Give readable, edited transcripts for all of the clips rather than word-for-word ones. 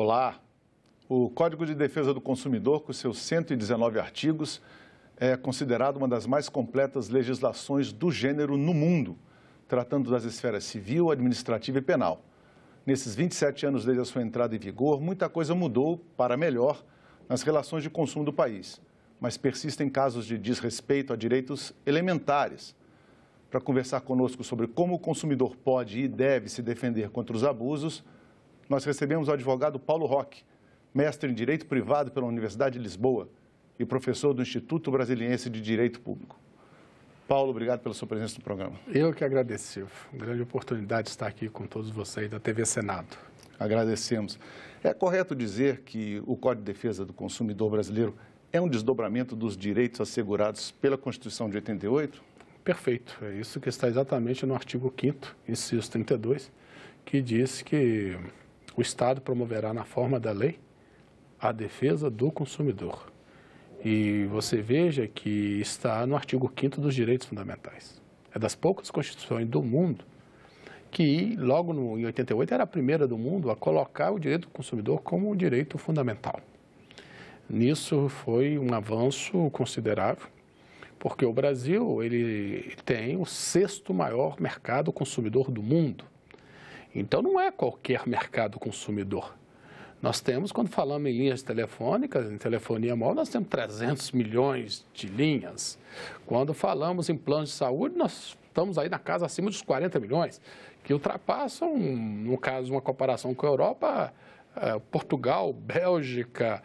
Olá! O Código de Defesa do Consumidor, com seus 119 artigos, é considerado uma das mais completas legislações do gênero no mundo, tratando das esferas civil, administrativa e penal. Nesses 27 anos desde a sua entrada em vigor, muita coisa mudou para melhor nas relações de consumo do país, mas persistem casos de desrespeito a direitos elementares. Para conversar conosco sobre como o consumidor pode e deve se defender contra os abusos, nós recebemos o advogado Paulo Roque, mestre em Direito Privado pela Universidade de Lisboa e professor do Instituto Brasiliense de Direito Público. Paulo, obrigado pela sua presença no programa. Eu que agradeço. Uma grande oportunidade de estar aqui com todos vocês da TV Senado. Agradecemos. É correto dizer que o Código de Defesa do Consumidor brasileiro é um desdobramento dos direitos assegurados pela Constituição de 88? Perfeito. É isso que está exatamente no artigo 5º, inciso 32, que diz que o Estado promoverá na forma da lei a defesa do consumidor. E você veja que está no artigo 5º dos direitos fundamentais. É das poucas constituições do mundo que, logo em 88, era a primeira do mundo a colocar o direito do consumidor como um direito fundamental. Nisso foi um avanço considerável, porque o Brasil ele tem o 6º maior mercado consumidor do mundo. Então, não é qualquer mercado consumidor. Nós temos, quando falamos em linhas telefônicas, em telefonia móvel, nós temos 300 milhões de linhas. Quando falamos em planos de saúde, nós estamos aí na casa acima dos 40 milhões, que ultrapassam, no caso, uma comparação com a Europa, Portugal, Bélgica,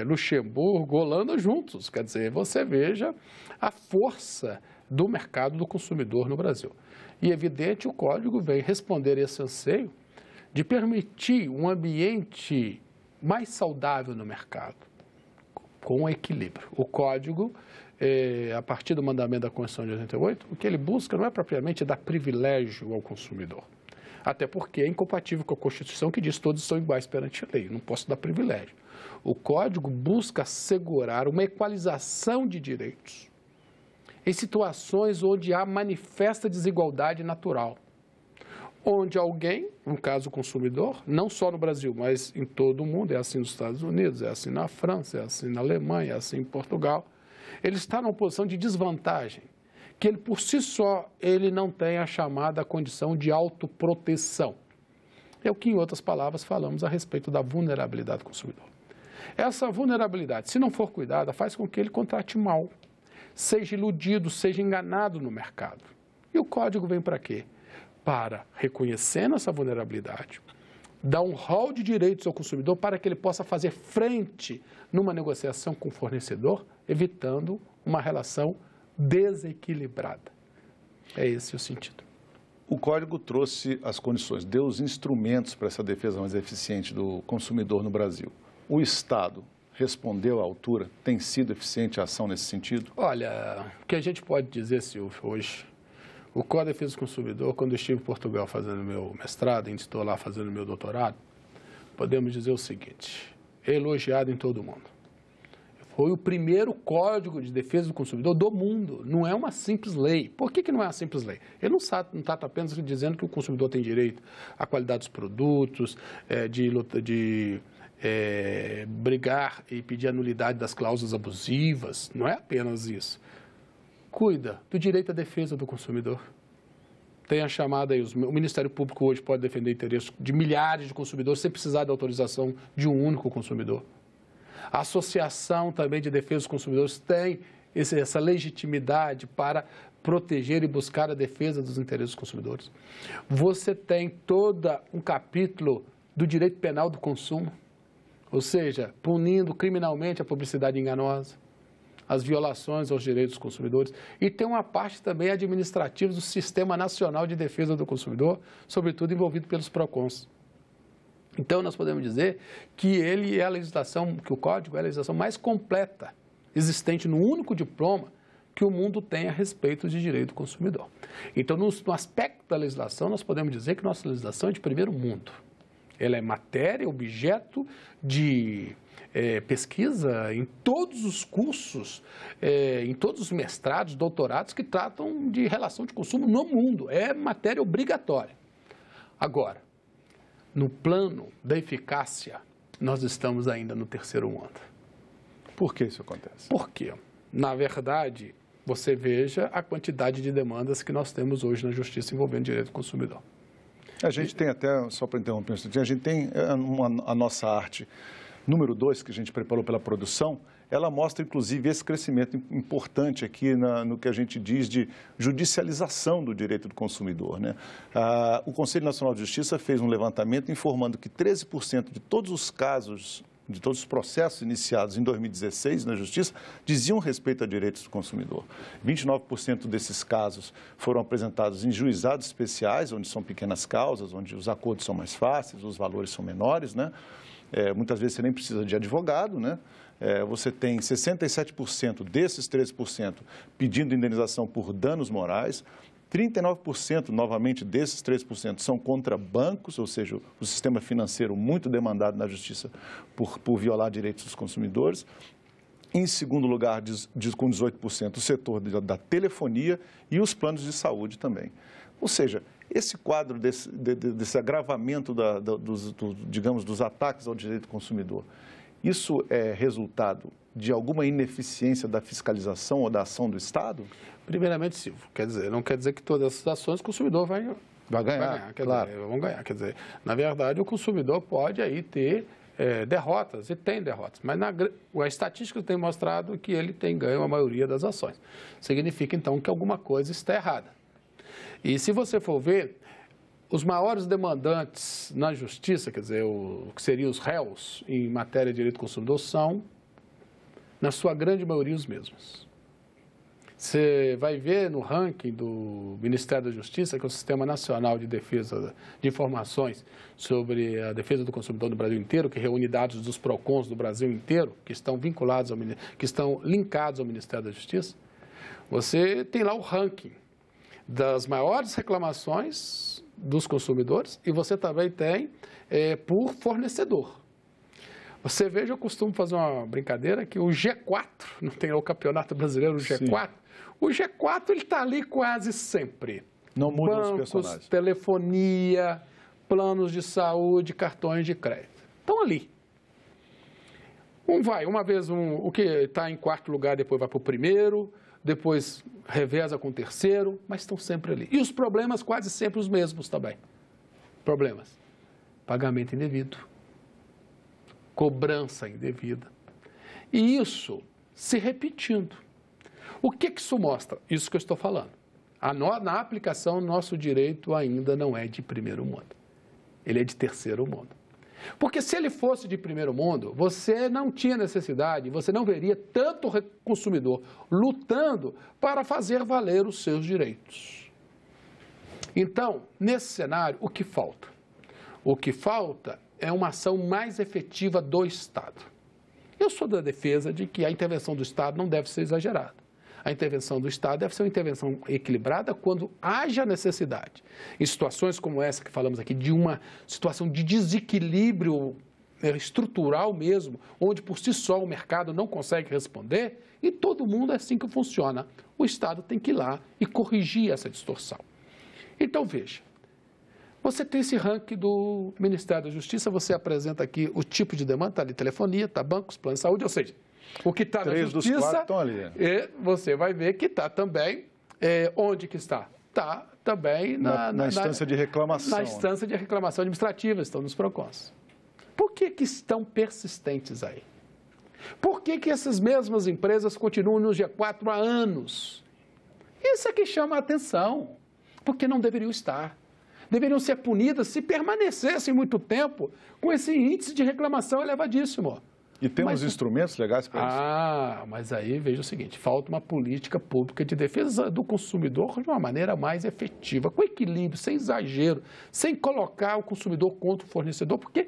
Luxemburgo, Holanda juntos. Quer dizer, você veja a força do mercado do consumidor no Brasil. E, evidente, o Código vem responder esse anseio de permitir um ambiente mais saudável no mercado, com equilíbrio. O Código, a partir do mandamento da Constituição de 88, o que ele busca não é propriamente dar privilégio ao consumidor, até porque é incompatível com a Constituição que diz que todos são iguais perante a lei, não posso dar privilégio. O Código busca assegurar uma equalização de direitos em situações onde há manifesta desigualdade natural, onde alguém, no caso o consumidor, não só no Brasil, mas em todo o mundo, é assim nos Estados Unidos, é assim na França, é assim na Alemanha, é assim em Portugal, ele está numa posição de desvantagem, que ele por si só, ele não tem a chamada condição de autoproteção. É o que, em outras palavras, falamos a respeito da vulnerabilidade do consumidor. Essa vulnerabilidade, se não for cuidada, faz com que ele contrate mal, seja iludido, seja enganado no mercado. E o Código vem para quê? Para, reconhecendo essa vulnerabilidade, dar um rol de direitos ao consumidor para que ele possa fazer frente numa negociação com o fornecedor, evitando uma relação desequilibrada. É esse o sentido. O Código trouxe as condições, deu os instrumentos para essa defesa mais eficiente do consumidor no Brasil. O Estado respondeu à altura? Tem sido eficiente a ação nesse sentido? Olha, o que a gente pode dizer, Silvio, hoje, o Código de Defesa do Consumidor, quando eu estive em Portugal fazendo meu mestrado, ainda estou lá fazendo meu doutorado, podemos dizer o seguinte, é elogiado em todo o mundo. Foi o primeiro Código de Defesa do Consumidor do mundo, não é uma simples lei. Por que não é uma simples lei? Ele não está apenas dizendo que o consumidor tem direito à qualidade dos produtos, de brigar e pedir a nulidade das cláusulas abusivas, não é apenas isso. Cuida do direito à defesa do consumidor. Tem a chamada aí, o Ministério Público hoje pode defender interesses de milhares de consumidores sem precisar da autorização de um único consumidor. A Associação também de Defesa dos Consumidores tem essa legitimidade para proteger e buscar a defesa dos interesses dos consumidores. Você tem todo um capítulo do direito penal do consumo, ou seja, punindo criminalmente a publicidade enganosa, as violações aos direitos dos consumidores, e tem uma parte também administrativa do Sistema Nacional de Defesa do Consumidor, sobretudo envolvido pelos PROCONs. Então, nós podemos dizer que ele é a legislação, que o Código é a legislação mais completa existente no único diploma que o mundo tem a respeito de direito do consumidor. Então, no aspecto da legislação, nós podemos dizer que nossa legislação é de primeiro mundo. Ela é matéria, objeto de pesquisa em todos os cursos, em todos os mestrados, doutorados que tratam de relação de consumo no mundo. É matéria obrigatória. Agora, no plano da eficácia nós estamos ainda no terceiro mundo. Por que isso acontece? Por quê? Na verdade, você veja a quantidade de demandas que nós temos hoje na justiça envolvendo direito do consumidor. A gente tem até, só para interromper um instantinho, a gente tem a nossa arte número 2, que a gente preparou pela produção, ela mostra, inclusive, esse crescimento importante aqui no que a gente diz de judicialização do direito do consumidor, né? O Conselho Nacional de Justiça fez um levantamento informando que 13% de todos os casos, de todos os processos iniciados em 2016 na Justiça, diziam respeito a direitos do consumidor. 29% desses casos foram apresentados em juizados especiais, onde são pequenas causas, onde os acordos são mais fáceis, os valores são menores, né? Muitas vezes você nem precisa de advogado, né? Você tem 67% desses 13% pedindo indenização por danos morais, 39%, novamente, desses 13% são contra bancos, ou seja, o sistema financeiro muito demandado na justiça por violar direitos dos consumidores. Em segundo lugar, com 18%, o setor da telefonia e os planos de saúde também. Ou seja, esse quadro desse agravamento digamos, dos ataques ao direito do consumidor, isso é resultado de alguma ineficiência da fiscalização ou da ação do Estado? Primeiramente, Silvio, não quer dizer que todas essas ações o consumidor vai ganhar, claro. Vão ganhar. Quer dizer, na verdade, o consumidor pode aí ter derrotas, e tem derrotas, mas a estatística tem mostrado que ele tem ganho a maioria das ações. Significa, então, que alguma coisa está errada. E se você for ver, os maiores demandantes na justiça, quer dizer, o que seriam os réus em matéria de direito do consumidor, são, na sua grande maioria, os mesmos. Você vai ver no ranking do Ministério da Justiça, que é o Sistema Nacional de Defesa de Informações sobre a defesa do consumidor no Brasil inteiro, que reúne dados dos PROCONs do Brasil inteiro, que estão vinculados que estão linkados ao Ministério da Justiça. Você tem lá o ranking das maiores reclamações dos consumidores e você também tem por fornecedor. Você veja, eu costumo fazer uma brincadeira que o G4, não tem o Campeonato Brasileiro, o G4, sim. O G4 ele está ali quase sempre. Não muda bancos, os personagens. Telefonia, planos de saúde, cartões de crédito. Estão ali. Uma vez o que está em quarto lugar, depois vai para o primeiro, depois reveza com o terceiro, mas estão sempre ali. E os problemas quase sempre os mesmos também. Problemas: pagamento indevido, cobrança indevida. E isso se repetindo. O que isso mostra? Isso que eu estou falando. Na aplicação, nosso direito ainda não é de primeiro mundo. Ele é de terceiro mundo. Porque se ele fosse de primeiro mundo, você não tinha necessidade, você não veria tanto consumidor lutando para fazer valer os seus direitos. Então, nesse cenário, o que falta? O que falta é uma ação mais efetiva do Estado. Eu sou da defesa de que a intervenção do Estado não deve ser exagerada. A intervenção do Estado deve ser uma intervenção equilibrada quando haja necessidade. Em situações como essa que falamos aqui, de uma situação de desequilíbrio estrutural mesmo, onde por si só o mercado não consegue responder, e todo mundo é assim que funciona. O Estado tem que ir lá e corrigir essa distorção. Então, veja, você tem esse ranking do Ministério da Justiça, você apresenta aqui o tipo de demanda, está ali telefonia, está bancos, plano de saúde, ou seja, o que está na Justiça, 3 dos 4 estão ali. E você vai ver que está também, onde que está? Está também na instância de reclamação. Na instância de reclamação administrativa, estão nos PROCONs. Por que estão persistentes aí? Por que essas mesmas empresas continuam no G4 há anos? Isso é que chama a atenção, porque não deveriam estar. Deveriam ser punidas se permanecessem muito tempo com esse índice de reclamação elevadíssimo. E temos instrumentos legais para isso? Mas aí veja o seguinte, falta uma política pública de defesa do consumidor de uma maneira mais efetiva, com equilíbrio, sem exagero, sem colocar o consumidor contra o fornecedor, porque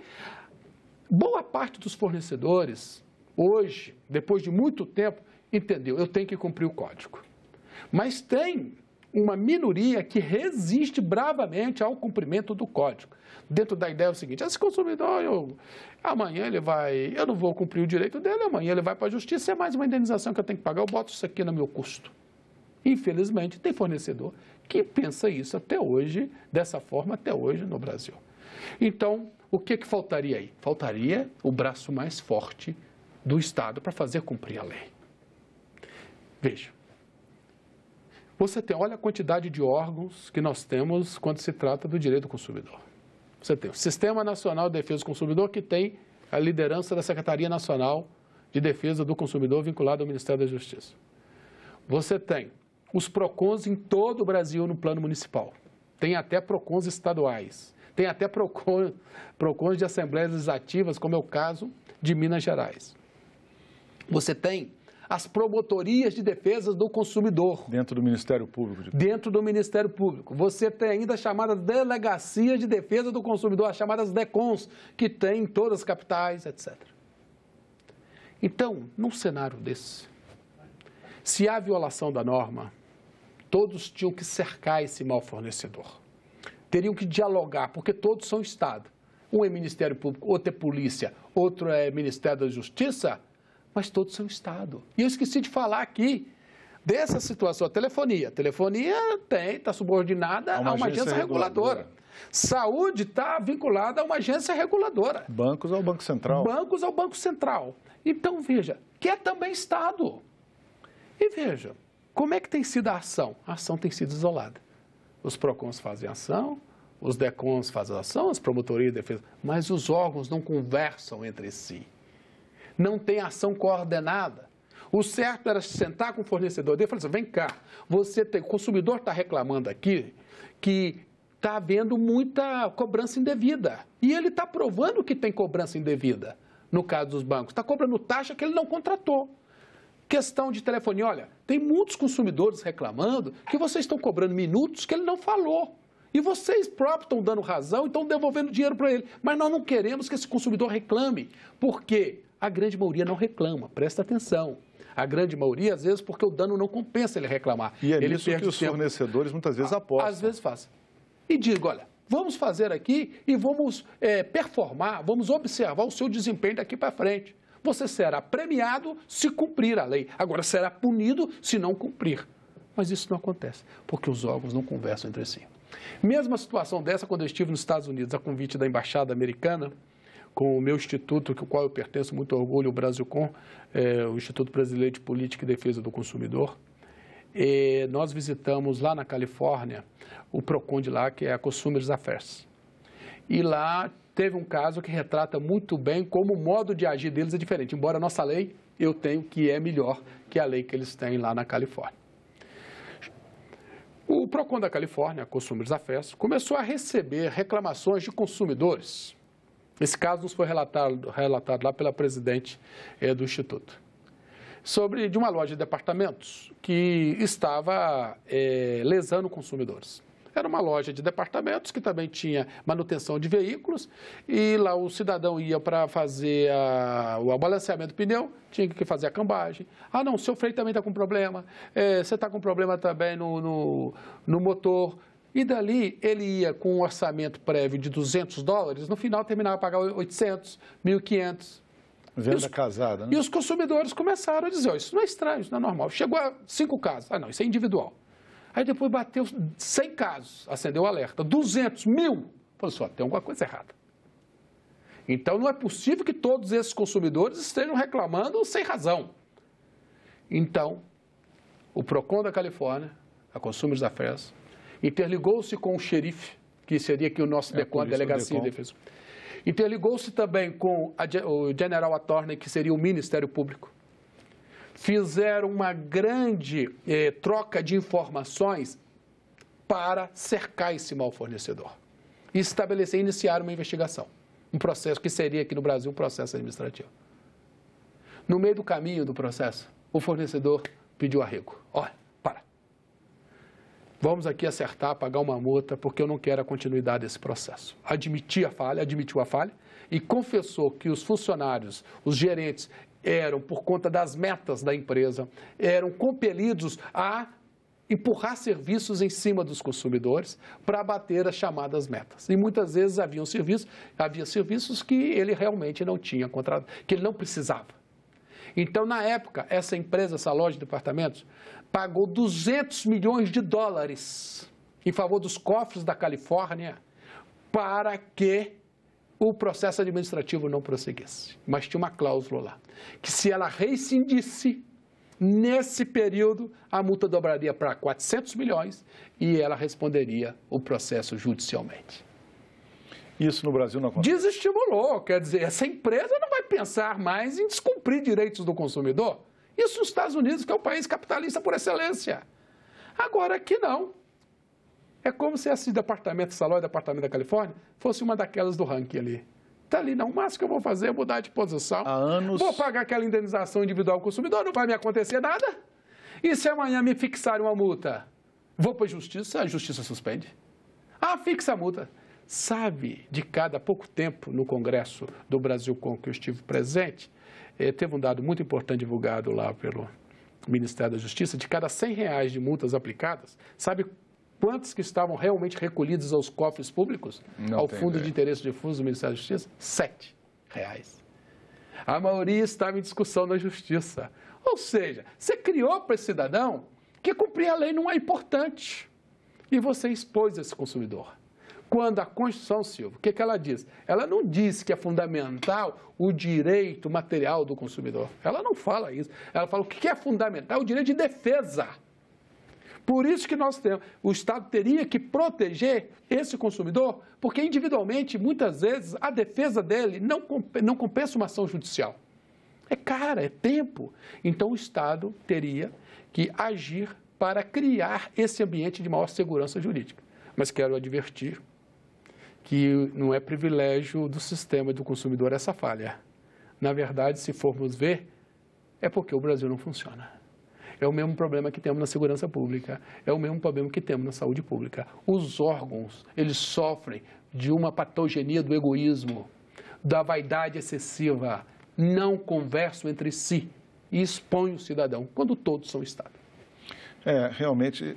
boa parte dos fornecedores, hoje, depois de muito tempo, entendeu, eu tenho que cumprir o código. Mas tem uma minoria que resiste bravamente ao cumprimento do código. Dentro da ideia é o seguinte: esse consumidor, amanhã eu não vou cumprir o direito dele, amanhã ele vai para a justiça, é mais uma indenização que eu tenho que pagar, eu boto isso aqui no meu custo. Infelizmente, tem fornecedor que pensa isso até hoje, dessa forma até hoje no Brasil. Então, o que faltaria aí? Faltaria o braço mais forte do Estado para fazer cumprir a lei. Veja, olha a quantidade de órgãos que nós temos quando se trata do direito do consumidor. Você tem o Sistema Nacional de Defesa do Consumidor, que tem a liderança da Secretaria Nacional de Defesa do Consumidor vinculada ao Ministério da Justiça. Você tem os PROCONs em todo o Brasil no plano municipal. Tem até PROCONs estaduais. Tem até PROCONs de Assembleias Legislativas, como é o caso de Minas Gerais. Você tem as promotorias de defesa do consumidor. Dentro do Ministério Público. Dentro do Ministério Público. Você tem ainda as chamadas delegacias de defesa do consumidor, as chamadas DECONs, que tem em todas as capitais, etc. Então, num cenário desse, se há violação da norma, todos tinham que cercar esse mau fornecedor. Teriam que dialogar, porque todos são Estado. Um é Ministério Público, outro é Polícia, outro é Ministério da Justiça, mas todos são Estado. E eu esqueci de falar aqui dessa situação, a telefonia. A telefonia está subordinada a uma agência reguladora. Saúde está vinculada a uma agência reguladora. Bancos ao Banco Central. Bancos ao Banco Central. Então, veja, que é também Estado. E veja, como é que tem sido a ação? A ação tem sido isolada. Os PROCONs fazem ação, os DECONs fazem ação, as promotorias de defesa, mas os órgãos não conversam entre si. Não tem ação coordenada. O certo era sentar com o fornecedor dele e falar assim, vem cá, o consumidor está reclamando aqui que está havendo muita cobrança indevida. E ele está provando que tem cobrança indevida, no caso dos bancos. Está cobrando taxa que ele não contratou. Questão de telefonia, olha, tem muitos consumidores reclamando que vocês estão cobrando minutos que ele não falou. E vocês próprios estão dando razão e estão devolvendo dinheiro para ele. Mas nós não queremos que esse consumidor reclame, porque a grande maioria não reclama, presta atenção. A grande maioria, às vezes, porque o dano não compensa ele reclamar. E é ele nisso que os fornecedores muitas vezes apostam. Às vezes fazem. E digo, olha, vamos fazer aqui e vamos performar, vamos observar o seu desempenho daqui para frente. Você será premiado se cumprir a lei. Agora, será punido se não cumprir. Mas isso não acontece, porque os órgãos não conversam entre si. Mesma situação dessa quando eu estive nos Estados Unidos, a convite da Embaixada Americana, com o meu instituto, ao qual eu pertenço muito orgulho, o Brasilcom, o Instituto Brasileiro de Política e Defesa do Consumidor. Nós visitamos lá na Califórnia o PROCON de lá, que é a Consumers Affairs. E lá teve um caso que retrata muito bem como o modo de agir deles é diferente. Embora a nossa lei, eu tenho que é melhor que a lei que eles têm lá na Califórnia. O PROCON da Califórnia, a Consumers Affairs, começou a receber reclamações de consumidores. Esse caso nos foi relatado lá pela presidente do Instituto. De uma loja de departamentos que estava lesando consumidores. Era uma loja de departamentos que também tinha manutenção de veículos e lá o cidadão ia para fazer o balanceamento do pneu, tinha que fazer a cambagem. Ah, não, seu freio também está com problema, você está com problema também no motor. E dali ele ia com um orçamento prévio de $200, no final terminava a pagar 800, 1.500. Venda casada, né? E os consumidores começaram a dizer, isso não é estranho, isso não é normal. Chegou a 5 casos, não, isso é individual. Aí depois bateu 100 casos, acendeu o alerta, 200, 1.000. Falou assim, tem alguma coisa errada. Então não é possível que todos esses consumidores estejam reclamando sem razão. Então, o PROCON da Califórnia, a Consumers Affairs, interligou-se com o xerife, que seria aqui o nosso DECON, a Delegacia de Defesa. Interligou-se também com o General Attorney, que seria o Ministério Público. Fizeram uma grande troca de informações para cercar esse mau fornecedor. E iniciar uma investigação. Um processo que seria aqui no Brasil um processo administrativo. No meio do caminho do processo, o fornecedor pediu arrego. Olha, vamos aqui acertar, pagar uma multa, porque eu não quero a continuidade desse processo. Admitiu a falha e confessou que os funcionários, os gerentes, eram, por conta das metas da empresa, eram compelidos a empurrar serviços em cima dos consumidores para bater as chamadas metas. E muitas vezes havia serviços que ele realmente não tinha contratado, que ele não precisava. Então, na época, essa empresa, essa loja de departamentos, pagou $200 milhões em favor dos cofres da Califórnia para que o processo administrativo não prosseguisse. Mas tinha uma cláusula lá, que se ela rescindisse, nesse período, a multa dobraria para 400 milhões e ela responderia o processo judicialmente. Isso no Brasil não acontece? Desestimulou, quer dizer, essa empresa não vai pensar mais em descumprir direitos do consumidor. Isso nos Estados Unidos, que é o país capitalista por excelência. Agora aqui não. É como se esse departamento, essa loja de departamento da Califórnia, fosse uma daquelas do ranking ali. Está ali, não, o máximo que eu vou fazer é mudar de posição. Há anos... Vou pagar aquela indenização individual ao consumidor, não vai me acontecer nada. E se amanhã me fixarem uma multa? Vou para a justiça suspende. Ah, fixa a multa. Sabe, de cada pouco tempo no Congresso do Brasil com que eu estive presente, teve um dado muito importante divulgado lá pelo Ministério da Justiça, de cada R$100 de multas aplicadas, sabe quantos que estavam realmente recolhidos aos cofres públicos, ao Fundo de Interesse Difuso do Ministério da Justiça? R$7. A maioria estava em discussão na Justiça. Ou seja, você criou para esse cidadão que cumprir a lei não é importante. E você expôs esse consumidor. Quando a Constituição, Silvio, o que ela diz? Ela não diz que é fundamental o direito material do consumidor. Ela não fala isso. Ela fala o que é fundamental, o direito de defesa. Por isso que nós temos, o Estado teria que proteger esse consumidor, porque individualmente, muitas vezes, a defesa dele não compensa uma ação judicial. É cara, é tempo. Então, o Estado teria que agir para criar esse ambiente de maior segurança jurídica. Mas quero advertir que não é privilégio do sistema do consumidor essa falha. Na verdade, se formos ver, é porque o Brasil não funciona. É o mesmo problema que temos na segurança pública, é o mesmo problema que temos na saúde pública. Os órgãos, eles sofrem de uma patogenia do egoísmo, da vaidade excessiva, não conversam entre si e expõem o cidadão, quando todos são Estado. Realmente,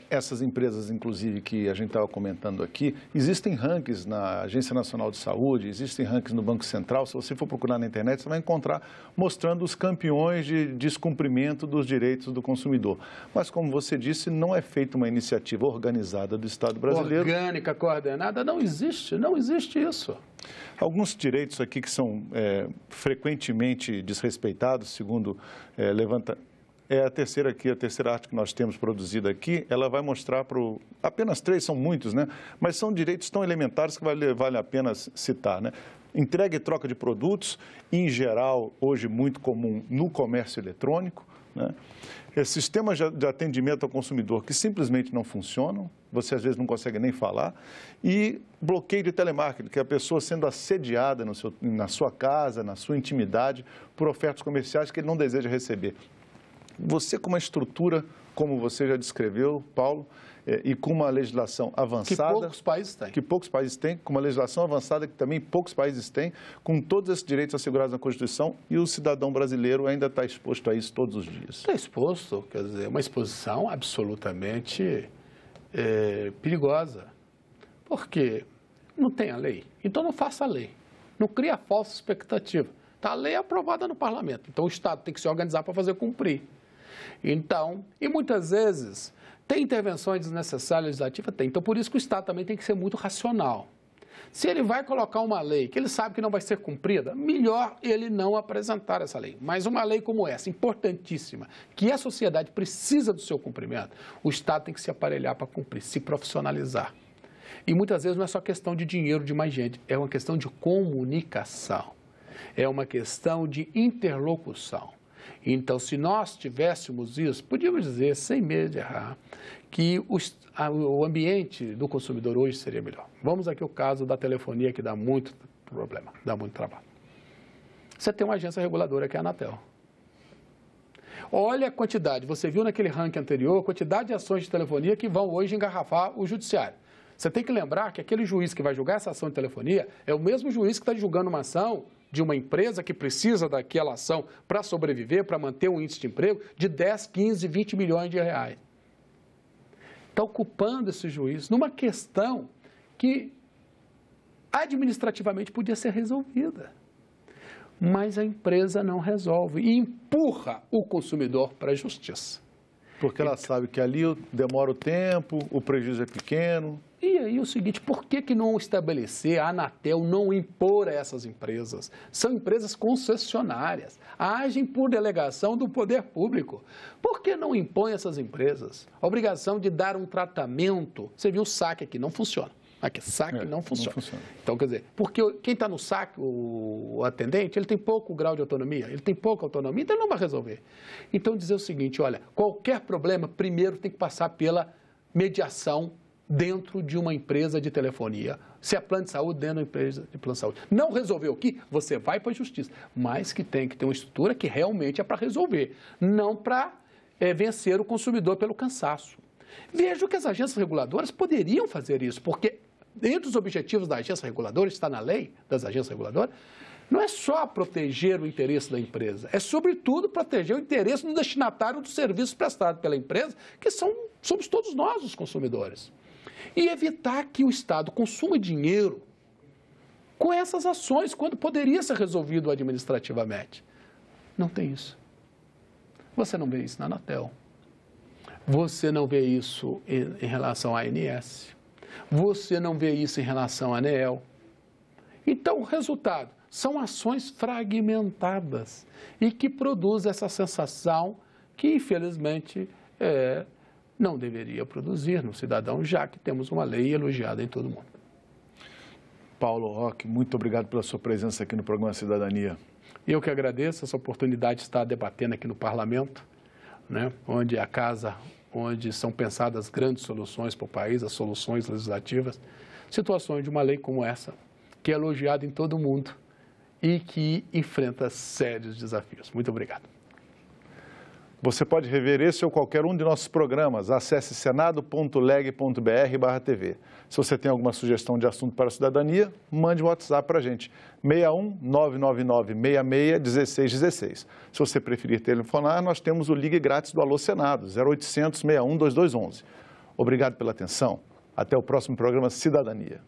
essas empresas, inclusive, que a gente estava comentando aqui, existem rankings na Agência Nacional de Saúde, existem rankings no Banco Central. Se você for procurar na internet, você vai encontrar mostrando os campeões de descumprimento dos direitos do consumidor. Mas, como você disse, não é feita uma iniciativa organizada do Estado brasileiro. Orgânica, coordenada, não existe isso. Alguns direitos aqui que são frequentemente desrespeitados, segundo a terceira arte que nós temos produzida aqui, ela vai mostrar apenas 3, são muitos, né? Mas são direitos tão elementares que vale a pena citar, né? Entrega e troca de produtos, em geral, hoje muito comum no comércio eletrônico, né? Sistemas de atendimento ao consumidor que simplesmente não funcionam, você às vezes não consegue nem falar, e bloqueio de telemarketing, que é a pessoa sendo assediada na sua casa, na sua intimidade, por ofertas comerciais que ele não deseja receber. Você, com uma estrutura, como você já descreveu, Paulo, e com uma legislação avançada... Que poucos países têm. Que poucos países têm, com uma legislação avançada que também poucos países têm, com todos esses direitos assegurados na Constituição, e o cidadão brasileiro ainda está exposto a isso todos os dias. Está exposto, quer dizer, uma exposição absolutamente perigosa. Porque não tem a lei, então não faça a lei. Não cria falsa expectativa. A lei é aprovada no parlamento, então o Estado tem que se organizar para fazer cumprir. Então, e muitas vezes, tem intervenções desnecessárias legislativas? Tem. Então, por isso que o Estado também tem que ser muito racional. Se ele vai colocar uma lei que ele sabe que não vai ser cumprida, melhor ele não apresentar essa lei. Mas uma lei como essa, importantíssima, que a sociedade precisa do seu cumprimento, o Estado tem que se aparelhar para cumprir, se profissionalizar. E muitas vezes não é só questão de dinheiro de mais gente, é uma questão de comunicação, é uma questão de interlocução. Então, se nós tivéssemos isso, podíamos dizer, sem medo de errar, que o ambiente do consumidor hoje seria melhor. Vamos aqui ao caso da telefonia, que dá muito problema, dá muito trabalho. Você tem uma agência reguladora que é a Anatel. Olha a quantidade, você viu naquele ranking anterior, a quantidade de ações de telefonia que vão hoje engarrafar o judiciário. Você tem que lembrar que aquele juiz que vai julgar essa ação de telefonia é o mesmo juiz que está julgando uma ação de uma empresa que precisa daquela ação para sobreviver, para manter um índice de emprego de 10, 15, 20 milhões de reais. Está ocupando esse juiz numa questão que administrativamente podia ser resolvida. Mas a empresa não resolve e empurra o consumidor para a justiça. Porque ela sabe que ali demora o tempo, o prejuízo é pequeno. E aí o seguinte, por que não estabelecer, a Anatel não impor a essas empresas? São empresas concessionárias, agem por delegação do poder público. Por que não impõe a essas empresas a obrigação de dar um tratamento? Você viu o saque aqui, não funciona. Aqui, saque não funciona. Então, quer dizer, porque quem está no saque, o atendente, ele tem pouco grau de autonomia, ele tem pouca autonomia, então ele não vai resolver. Então, dizer o seguinte, olha, qualquer problema, primeiro tem que passar pela mediação dentro de uma empresa de telefonia. Se é plano de saúde, dentro de uma empresa de plano de saúde. Não resolveu aqui, você vai para a justiça. Mas que tem que ter uma estrutura que realmente é para resolver, não para vencer o consumidor pelo cansaço. Vejo que as agências reguladoras poderiam fazer isso, porque entre os objetivos da agência reguladora, está na lei das agências reguladoras, não é só proteger o interesse da empresa, é sobretudo proteger o interesse do destinatário do serviço prestado pela empresa, que somos todos nós os consumidores. E evitar que o Estado consuma dinheiro com essas ações, quando poderia ser resolvido administrativamente. Não tem isso. Você não vê isso na Anatel. Você não vê isso em relação à ANS. Você não vê isso em relação à ANEEL. Então, o resultado são ações fragmentadas e que produzem essa sensação que, infelizmente, não deveria produzir no cidadão, já que temos uma lei elogiada em todo o mundo. Paulo Roque, muito obrigado pela sua presença aqui no programa Cidadania. Eu que agradeço essa oportunidade de estar debatendo aqui no Parlamento, né, onde é a casa onde são pensadas grandes soluções para o país, as soluções legislativas, situações de uma lei como essa, que é elogiada em todo o mundo e que enfrenta sérios desafios. Muito obrigado. Você pode rever esse ou qualquer um de nossos programas. Acesse senado.leg.br/TV. Se você tem alguma sugestão de assunto para a cidadania, mande um WhatsApp para a gente, 61-999-66-1616. Se você preferir telefonar, nós temos o Ligue Grátis do Alô Senado, 0800 61 2211. Obrigado pela atenção. Até o próximo programa Cidadania.